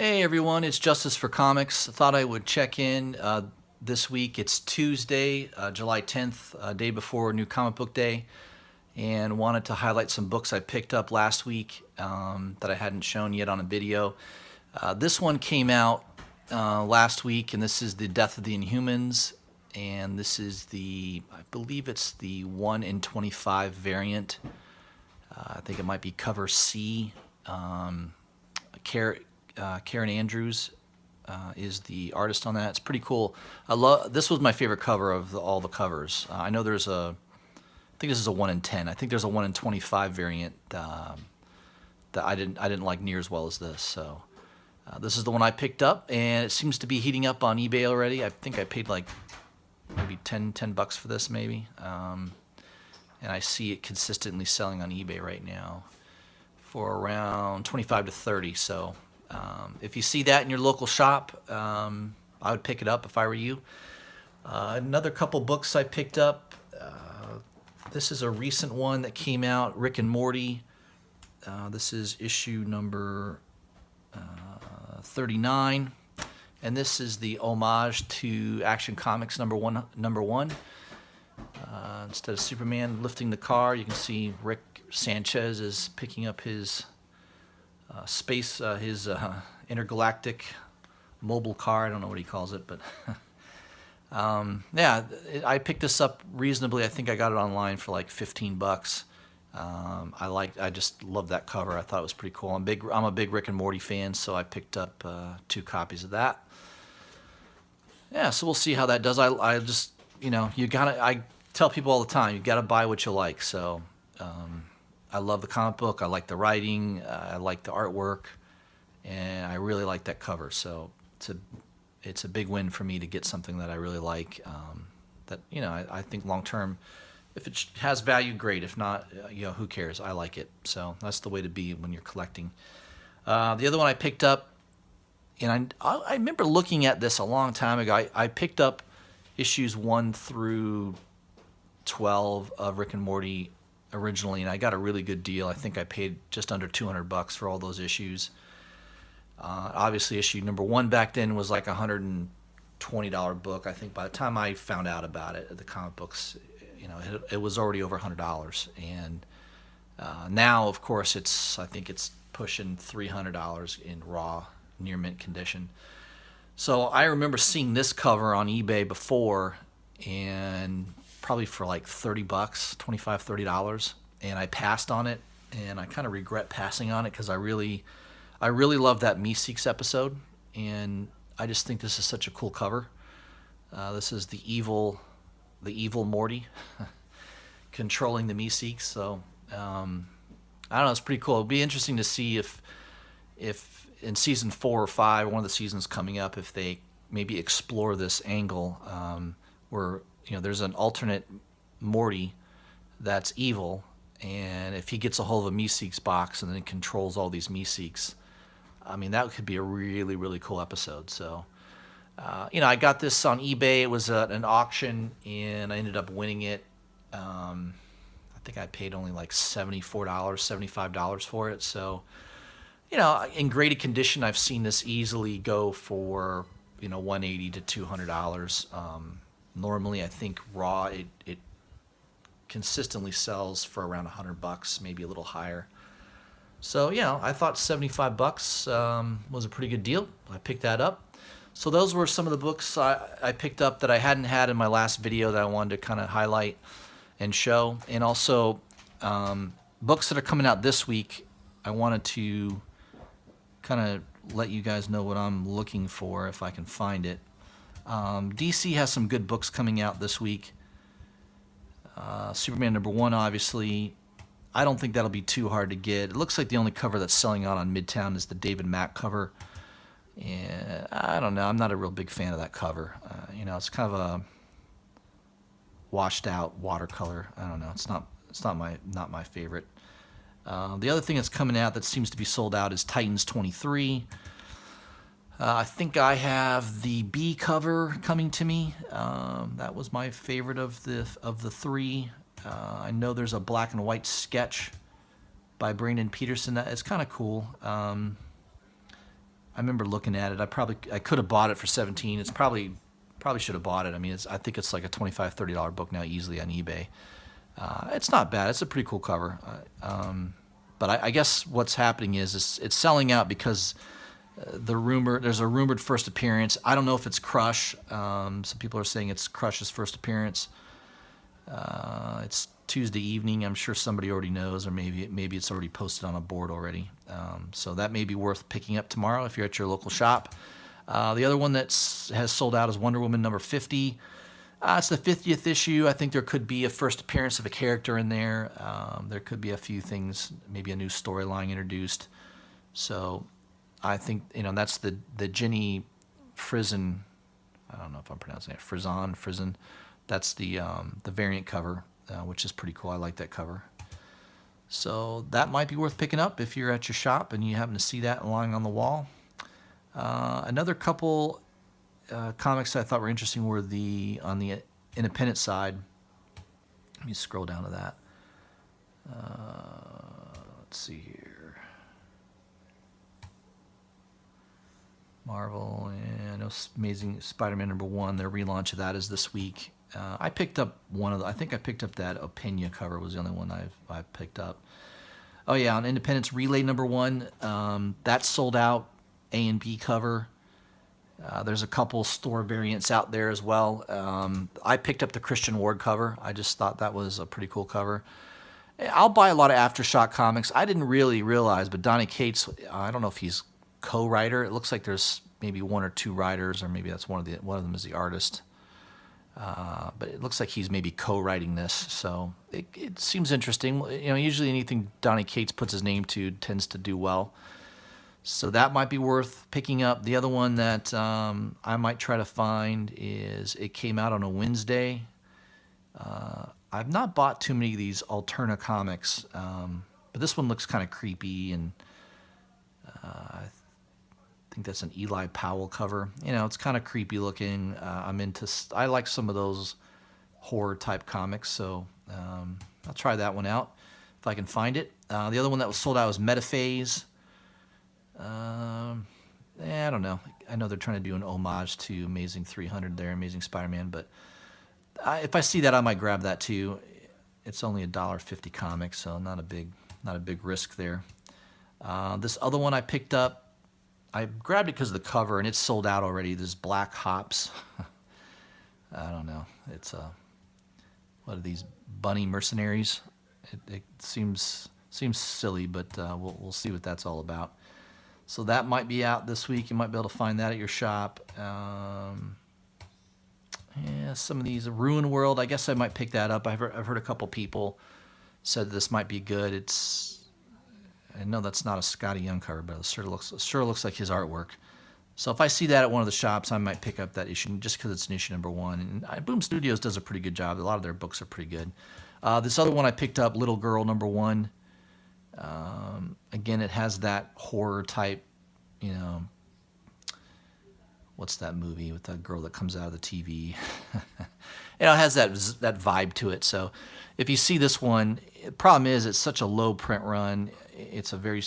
Hey everyone, it's Justice for Comics. I thought I would check in this week. It's Tuesday, July 10th, day before New Comic Book Day, and wanted to highlight some books I picked up last week that I hadn't shown yet on a video. This one came out last week, and this is The Death of the Inhumans, and this is I believe it's the 1 in 25 variant. I think it might be cover C. Karen Andrews is the artist on that. It's pretty cool. This was my favorite cover of all the covers. I know I think this is a 1 in 10. I think there's a 1 in 25 variant that I didn't like near as well as this. So this is the one I picked up, and it seems to be heating up on eBay already. I think I paid like maybe 10 bucks for this maybe. And I see it consistently selling on eBay right now for around 25 to 30. So if you see that in your local shop, I would pick it up if I were you. Another couple books I picked up. This is a recent one that came out, Rick and Morty. This is issue number 39, and this is the homage to Action Comics number one. Instead of Superman lifting the car, you can see Rick Sanchez is picking up his his intergalactic mobile car. I don't know what he calls it, but yeah, I picked this up reasonably. I think I got it online for like 15 bucks. I just love that cover. I thought it was pretty cool. I'm a big Rick and Morty fan, so I picked up 2 copies of that. Yeah, so we'll see how that does. I just, I tell people all the time, you gotta buy what you like. So I love the comic book. I like the writing. I like the artwork, and I really like that cover. So it's a big win for me to get something that I really like. I think long term, if it has value, great. If not, who cares? I like it. So that's the way to be when you're collecting. The other one I picked up, and I remember looking at this a long time ago. I picked up issues 1 through 12 of Rick and Morty originally, and I got a really good deal. I think I paid just under 200 bucks for all those issues. Obviously, issue number 1 back then was like a $120 book. I think by the time I found out about it at the comic books, it was already over $100. And now, of course, I think it's pushing $300 in raw, near mint condition. So I remember seeing this cover on eBay before, and probably for like 30 bucks, $25, $30, and I passed on it, and I kind of regret passing on it because I really love that Meeseeks episode, and I just think this is such a cool cover. This is the evil Morty controlling the Meeseeks. So I don't know, it's pretty cool. It'll be interesting to see if in season 4 or 5, one of the seasons coming up, if they maybe explore this angle where there's an alternate Morty that's evil, and if he gets a hold of a Meeseeks box and then controls all these Meeseeks, I mean, that could be a really, really cool episode. So, I got this on eBay. It was at an auction, and I ended up winning it. I think I paid only like $74, $75 for it. So, in graded condition, I've seen this easily go for, $180 to $200. Normally, I think raw, it consistently sells for around $100, maybe a little higher. So, I thought 75 bucks was a pretty good deal. I picked that up. So those were some of the books I picked up that I hadn't had in my last video that I wanted to kind of highlight and show. And also books that are coming out this week, I wanted to kind of let you guys know what I'm looking for if I can find it. DC has some good books coming out this week. Superman number 1, obviously. I don't think that'll be too hard to get. It looks like the only cover that's selling out on Midtown is the David Mack cover. And I don't know. I'm not a real big fan of that cover. It's kind of a washed out watercolor. I don't know. It's not my favorite. The other thing that's coming out that seems to be sold out is Titans 23. I think I have the B cover coming to me. That was my favorite of the 3. I know there's a black and white sketch by Brandon Peterson that is kind of cool. I remember looking at it. I could have bought it for 17. It's probably should have bought it. I mean, I think it's like a $25-$30 book now easily on eBay. It's not bad. It's a pretty cool cover. But I guess what's happening is it's selling out because there's a rumored first appearance. I don't know if it's Crush. Some people are saying it's Crush's first appearance. It's Tuesday evening. I'm sure somebody already knows, or maybe it's already posted on a board already. So that may be worth picking up tomorrow if you're at your local shop. The other one that has sold out is Wonder Woman number 50. It's the 50th issue. I think there could be a first appearance of a character in there. There could be a few things, maybe a new storyline introduced. So I think, that's the Jenny Frison. I don't know if I'm pronouncing it. Frison. That's the variant cover, which is pretty cool. I like that cover. So that might be worth picking up if you're at your shop and you happen to see that lying on the wall. Another couple comics I thought were interesting were on the independent side. Let me scroll down to that. Let's see here. Marvel, and I know Amazing Spider-Man #1. Their relaunch of that is this week. I picked up I think I picked up that Opinia cover was the only one I've picked up. Oh yeah, on Independence Relay #1, that sold out. A and B cover. There's a couple store variants out there as well. I picked up the Christian Ward cover. I just thought that was a pretty cool cover. I'll buy a lot of Aftershock comics. I didn't really realize, but Donny Cates, I don't know if he's co-writer. It looks like there's maybe one or two writers, or maybe that's one of them is the artist. But it looks like he's maybe co-writing this, so it seems interesting. Usually anything Donny Cates puts his name to tends to do well. So that might be worth picking up. The other one that I might try to find it came out on a Wednesday. I've not bought too many of these Alterna comics, but this one looks kind of creepy, and I think that's an Eli Powell cover. It's kind of creepy looking. I like some of those horror type comics, so I'll try that one out if I can find it. The other one that was sold out was Metaphase. I don't know. I know they're trying to do an homage to Amazing 300 there, Amazing Spider-Man, but if I see that, I might grab that too. It's only a $1.50 comic, so not a big risk there. This other one I picked up, I grabbed it because of the cover, and it's sold out already. This Black Hops. I don't know. It's what are these, bunny mercenaries? It seems silly, but we'll see what that's all about. So that might be out this week. You might be able to find that at your shop. Some of these, Ruin World, I guess I might pick that up. I've heard a couple people said this might be good. I know that's not a Scotty Young cover, but it sure looks like his artwork. So if I see that at one of the shops, I might pick up that issue just because it's an issue #1. And Boom Studios does a pretty good job. A lot of their books are pretty good. This other one I picked up, Little Girl #1. Again, it has that horror type, what's that movie with that girl that comes out of the TV? It has that vibe to it. So if you see this one, the problem is it's such a low print run. It's a very,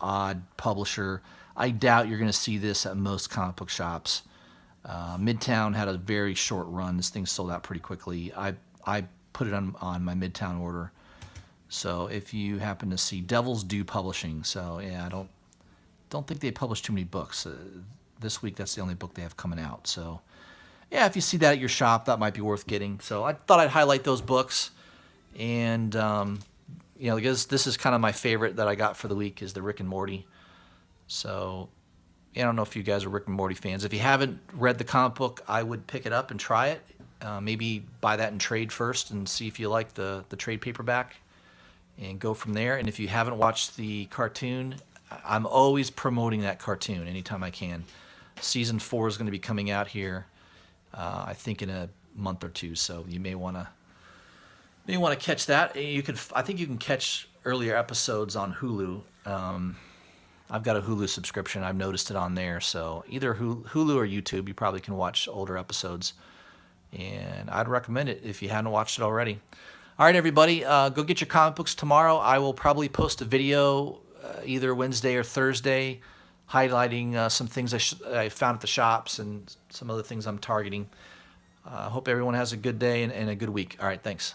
odd publisher. I doubt you're going to see this at most comic book shops. Midtown had a very short run. This thing sold out pretty quickly. I put it on my Midtown order. So if you happen to see Devil's Due Publishing, so yeah, I don't think they publish too many books. This week, that's the only book they have coming out. So yeah, if you see that at your shop, that might be worth getting. So I thought I'd highlight those books, and because this is kind of my favorite that I got for the week is the Rick and Morty. So I don't know if you guys are Rick and Morty fans. If you haven't read the comic book, I would pick it up and try it. Maybe buy that in trade first and see if you like the trade paperback, and go from there. And if you haven't watched the cartoon, I'm always promoting that cartoon anytime I can. Season 4 is going to be coming out here, I think in a month or two. So you may want to catch that. I think you can catch earlier episodes on Hulu. I've got a Hulu subscription. I've noticed it on there. So either Hulu or YouTube, you probably can watch older episodes. And I'd recommend it if you hadn't watched it already. All right, everybody, go get your comic books tomorrow. I will probably post a video either Wednesday or Thursday highlighting some things I found at the shops and some other things I'm targeting. I hope everyone has a good day and a good week. All right, thanks.